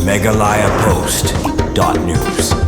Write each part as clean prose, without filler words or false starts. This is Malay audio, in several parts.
megalayapost.news.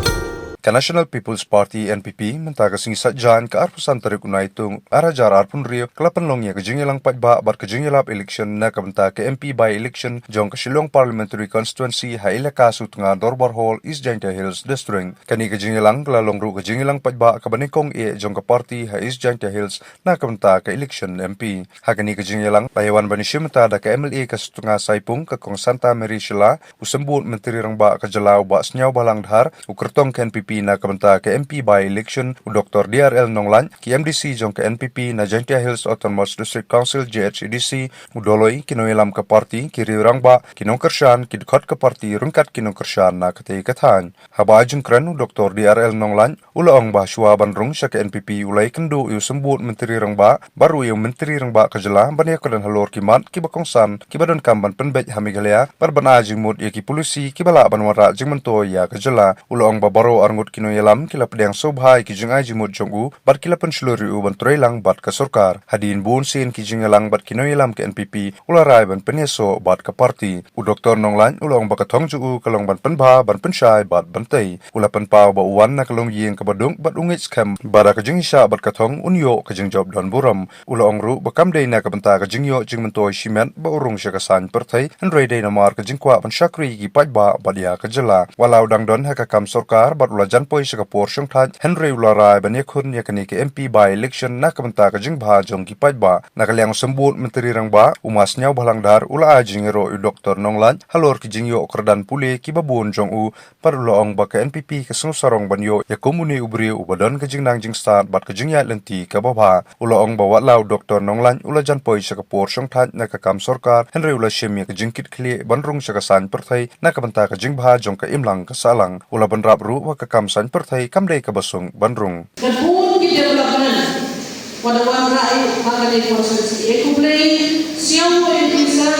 National People's Party NPP mentaka singisat jan ke arpusan tarik unaitung arajar arpun rio kelapan longnya kejingilang patba bar kejingilap election na kabenta ke MP by election jong ke Shillong Parliamentary Constituency haila kasu tengah Dorbar Hall East Jaintia Hills District kani kejingilang kelalong ru kejingilang patba ke banikong jong ke party ha East Jaintia Hills na kabenta ke election MP hakani kejingilang layawan banishimta da ke MLA ke setengah saipung ke Kong Santa Mary Shila usembut menteri rangba ke Jelau ba senyau balang dhar ukertong ke NPP na kabenta ke MP by election Dr. DRL Nonglan ki MDC jong ke NPP na Jaintia Hills Autonomous District Council JHDC udoloi kinoilam ke parti kiri rangba kinong kershan kidkot ke parti rungkat kinong kershan na kete kathan haba ajung kren Dr. DRL Nonglan ulaong bahsua banrung sya ke NPP ulai kendu yu sembut menteri rangba baru yu menteri rangba kejela banyak dan halor kimat ki bakongsan ki badon kamban penbej hamigalea barban ajung mut ya ki polisi ki bala banwara jing mento ya kejela ulaong babaro arngut kino yalam kila pedang sobhai ki jingai jimut jongu bat kila penseluri uban trailang bat ke sorkar hadin bun sin ki jingalang bat kino yalam ke NPP ularai ban penyeso bat ke parti u Dr. Nonglan ulong bakatong ju kalong ban penba ban pensyai bat bantai ula penpa ba uwan na kalong yeng ke badung bat ungit skam bara ke jingisha bat katong unyo ke jingjob don buram ulong ru bakam dei na ke benta ke jingyo jingmentoi simen ba urung sya kesan pertai henrei dei na mar ke jingkwa ban syakri ki pajba badia ke jela walau dang don ha ka kam sorkar bat ula janpoi Singapore syangthat Henry Ularai banyakun yakani ke MP by election na kabenta ke jingbha jong ki pajba na kalyang sembut menteri rangba umas nyau balangdar ula ajingero Dr. Nonglan halor ki jingyo kerdan pule ki babun jong u parulaong ba ke NPP ke sarong banyo ya komuni ubri ubadon ke jingnang jingstat bat ke jingya lenti ke babha ulaong bawa lau Dr. Nonglan ula janpoi Singapore syangthat na ka kam sorkar Henry ula shemi ke jingkit kli banrung syakasan perthai na kabenta ke jingbha jong ke imlang ke salang ula banrap ru wa ke kam san perthai kamdei ke basung bandrung Gabun ki development pada wan rai makane konsensi ekuplay siang ko bisa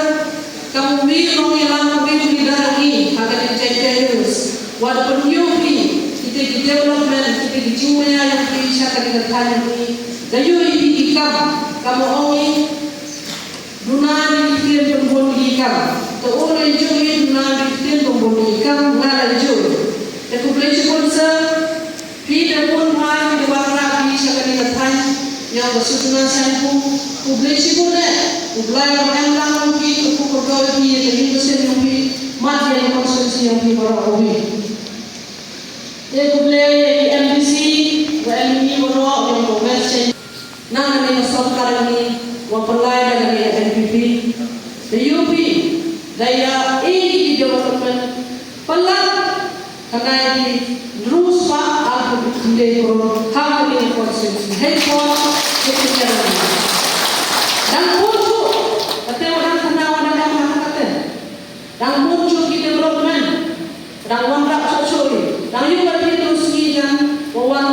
kamu wi nong ilang ko wi dari makane changes wada penyuhi kita ki development kita ki jumaya yang bisa kita tanya ni dayu ini kamu ongi dunani kian pemboni ikam to ore juri dunani kian pemboni ikam ngala juri ekuplay konsen Pida pun mai di warna di sekali lepas yang bersusunan sampul publisi pun publik orang lang mungkin untuk berdoa di dalam mesin mungkin mati yang konsumsi yang dibawa publik MDC WMI berdoa yang berwesen nang ini sorkar ini wapelai dari NPP the UP daya ini development pelan karena ini terus pak Hindi ko hamili konsensi headphone ketika dan muncul kata orang kenawan dan masyarakat dan muncul di development dan wangrak sosial dan juga terus kian wawan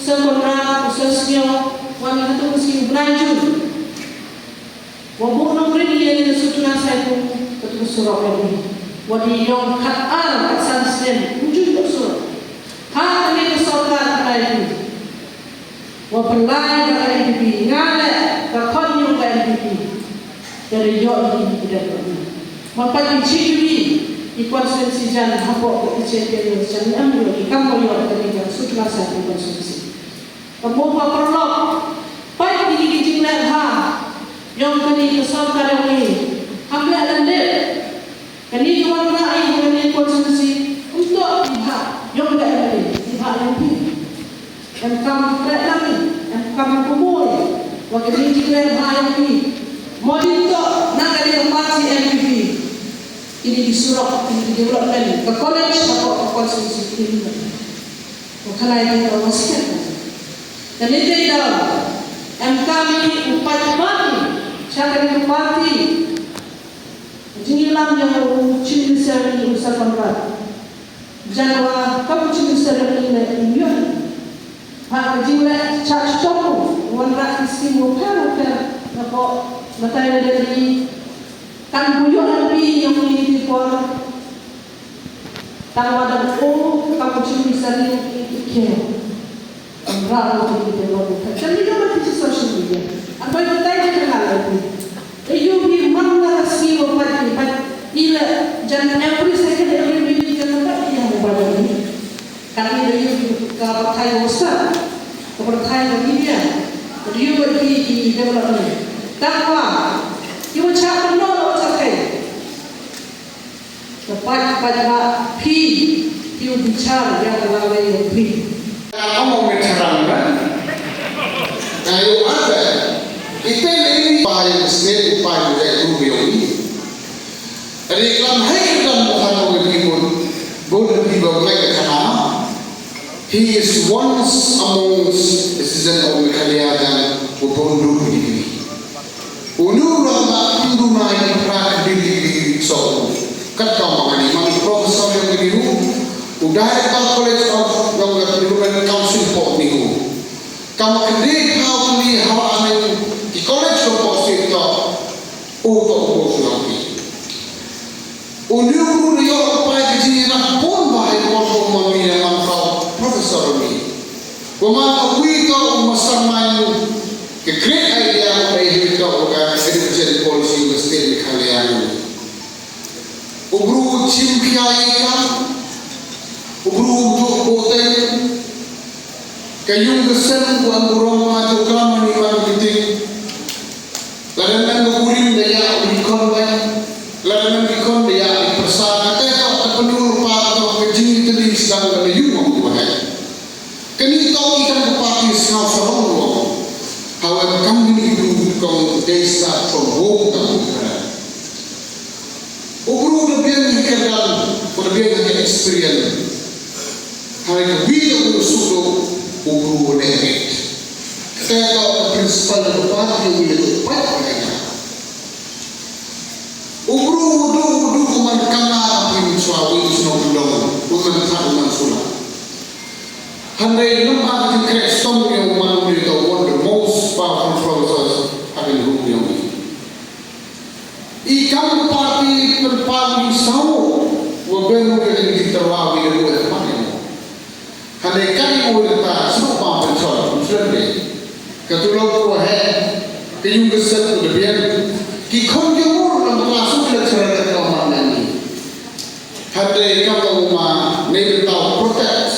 sekolah sosial wanita terus kian berlanjut wabuk nomor ini yang sudah saya pun terus surau lagi wadi yang kat sansen muncul surau hari ini sorkar kali wapelai dari NPP ngale kakonyong dari NPP dari jauh ini tidak pernah mampati ciwi di konsensi jan hapok kecil jan ambil di kamu yang terlibat sudah satu konsensi kamu perlu baik di jinglan ha yang kini sorkar ini ambil ande kini warna air kini konsensi untuk pihak yang tidak yang kamu lagi, yang kamu kumui, waktu ini kita bayar ini, monitor nak ada parti NPP ini disuruh ini development ke college atau ke konstitusi ini, bukan lagi ke wasiat. Dan itu dalam kami upaya parti, cara parti, jenilam yang ciri seri usaha kontrak. Jangan kamu cuma sedang ini, hak jumlah charge topu, wanita istimewa kan, nampak matanya dari kan buyur lebih yang ini dipor, tanpa ada kamu cuma sedang ini, berapa itu development. Jadi kamu tidak social media, apa yang kita kenal lagi? You be mana sih orang ini, ila jangan every second every Thai Hosta, kepada Thai Media, you will be development. That's why you will check the law of the pada P, you bicara yang lalai P. Kamu mencerahkan, ayo ada. Kita ini paling sendiri paling dari Rubioni. Reklam hai dalam bukan oleh Ibu, boleh dibawa ke sana. He is once amongst the citizen of Mekalia dan Ubundu ini. Unu ramah Hindu naik prak di so. Kata mengani, mani profesor yang beribu, Director College of Development Council for Nihu. Kamu kedai how ni how ane di college of Boston untuk bos lagi. Unu rio apa di nak pun bahaya untuk memilih manfaat profesor ni. Kemudian kita masalah ke great idea dari kita orang education policy mesti kalian. Ubru cimpiaikan, ubru boten, kayung kesan buang burung maju kelam meniman titik, lalu kemudian daya ikon baik, lalu ikon daya persana, tapi penuh atau kejing itu di sedang menuju waktu baik. Kini tahu ikan kepati senau serong, however kami itu kong desa from home kami. Ubru lebih kerana lebih dari experience. Hari ini kita suruh ubru lebih. Kita tahu prinsipal depan yang lebih baik. Ubru du kemankanlah apa suami senang dong, bukan tak mansulah. Hari ini kita Kristus yang mahu kita one the most powerful professors akan rupiah ini. Ikan parti berpagi sawo, wabenu yang diterwawi oleh mana? Karena kami berita semua pencor, sudah. Ketulah kuah, kejung keset kemudian, kikon jemur dalam masuk ke cerita kelamaan ini. Karena kami rumah negara protect,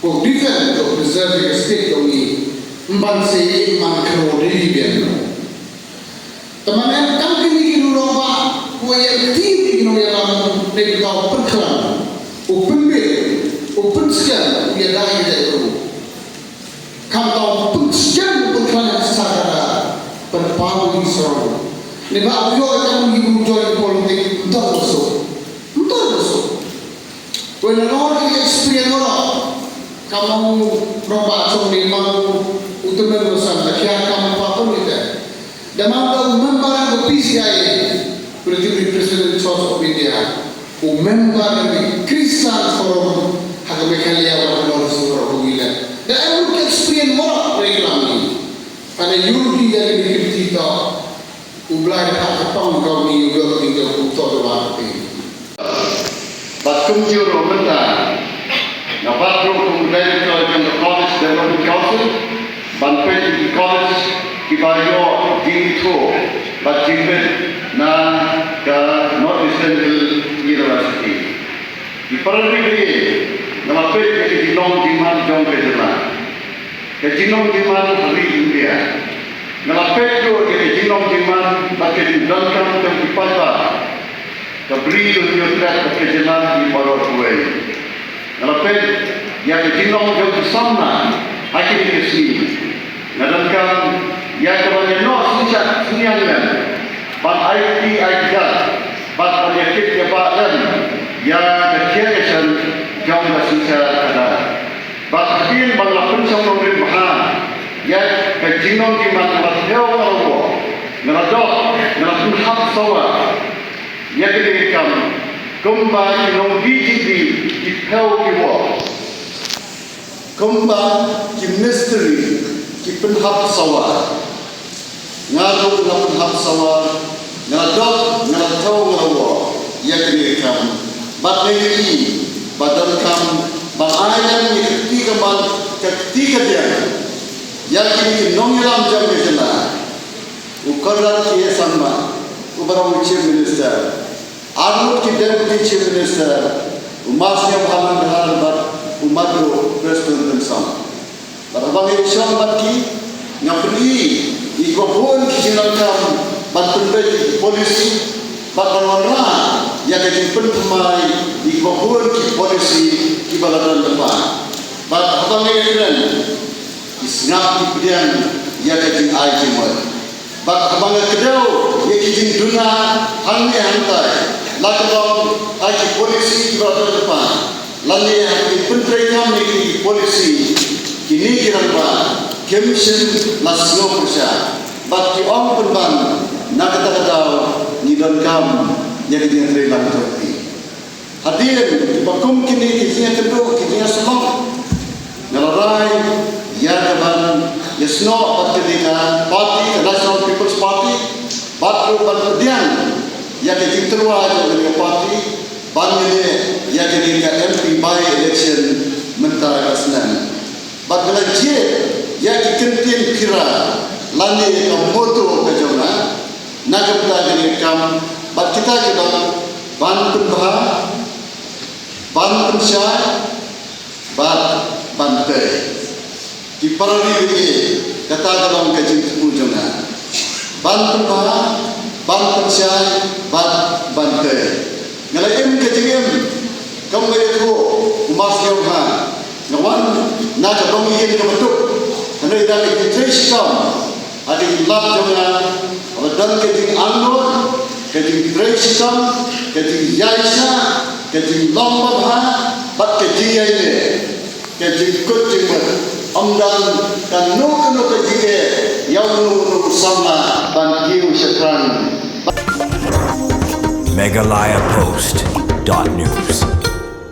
for defend, for preserve the state kami, membantu mengkau diri biar. Teman-teman kami ini dulu yang tinggi yang negara perkelan, open sekian dia dah ada itu. Kalau open sekian perkelan secara berpalu Israel, negara Amerika yang hidup join politik entah besok. When an orang experience orang, kamu rompak cumi mau utama dosa, tak kira kamu apa pun itu. Dan mahu membarang PCI, British President Church of India, member the Christian Forum, hak Mekalia orang Surau Huila. Dan aku experience more reklam ini. Pada Yudi yang dikritik itu, ublah tak apa kau ni juga tinggal untuk doa ini. But kunjur benda, nampak kemudian kalau the College Development Council, bantuan di college kibayo dito, but jimbet na ke Northeastern University. Di perlengkapi, nampak ke jinong jiman jong kejelah, ke jinong jiman hari India. Nampak ke jinong jiman bagai didalamkan dan dipajak. Kabri universitas kejelah di Barat Kuwait. Nampak yang ke jinong jong sana, hakim ke sini. Nadamkan yang kebanyakan susah seniangan, bad IT bad penyakit jabatan yang kecil jauh susah ada. Bad hadir balapun sama pemerintah yang kejinong di mana terjauh orang, ngeradok, ngeradok hak sawa, yang kedekam kembali nonggi di pel kiwa, kembali di misteri. Kipen hak sawah, ngaduk ngapun hak sawah, ngadok ngadau ngawah, ia kini kam, bat negeri, badan kam, bang ayam ni ketika dia, ia kini nongilam jam kejelah, ukaran kia sama, ubarang chief minister, arut ki deputy chief minister, umasnya Muhammad Bahar bat, umado Presiden Tensang. Barabang Islam bagi ngapri ikopun kijinalkan bantuan bagi polisi bakalwanra yang kejimpen pemai ikopun ki polisi di baladan depan. Barabang Islam isngap dipedian yang kejim aijimot. Barabang kedau yang kejim duna hangi hantai lakalong aji polisi di baladan depan. Lalu yang penterian negeri polisi kini kira-kira kemisen lasno persia. Bagi orang penban nak kata-kata nidon kam yang dia terima terti. Hadir bakum kini kisahnya kedua kisahnya semua. Nelarai ya kawan yasno patkedika parti National People's Party batru bandian yang kita terua dengan parti. Bangnya yang jadi MP by election mentara Senan. Bagala je yang dikentin kira lani kamoto kejona nagapta gani kam bag kita kita ban penbah ban pensya bat bantai di parali ini kata dalam kejin pujona ban penbah ban pensya bat bantai ngalayem kejim kamu itu umas yauha ngawan nak dong yen kebetuk anda ida trace kam ada lab jona adan kejim angor kejim trace kam kejim yaisa kejim lomba ha bat kejim ini kejim kucing amdan kan no kejim yang no sama bangiu syakran MegalayaPost.news.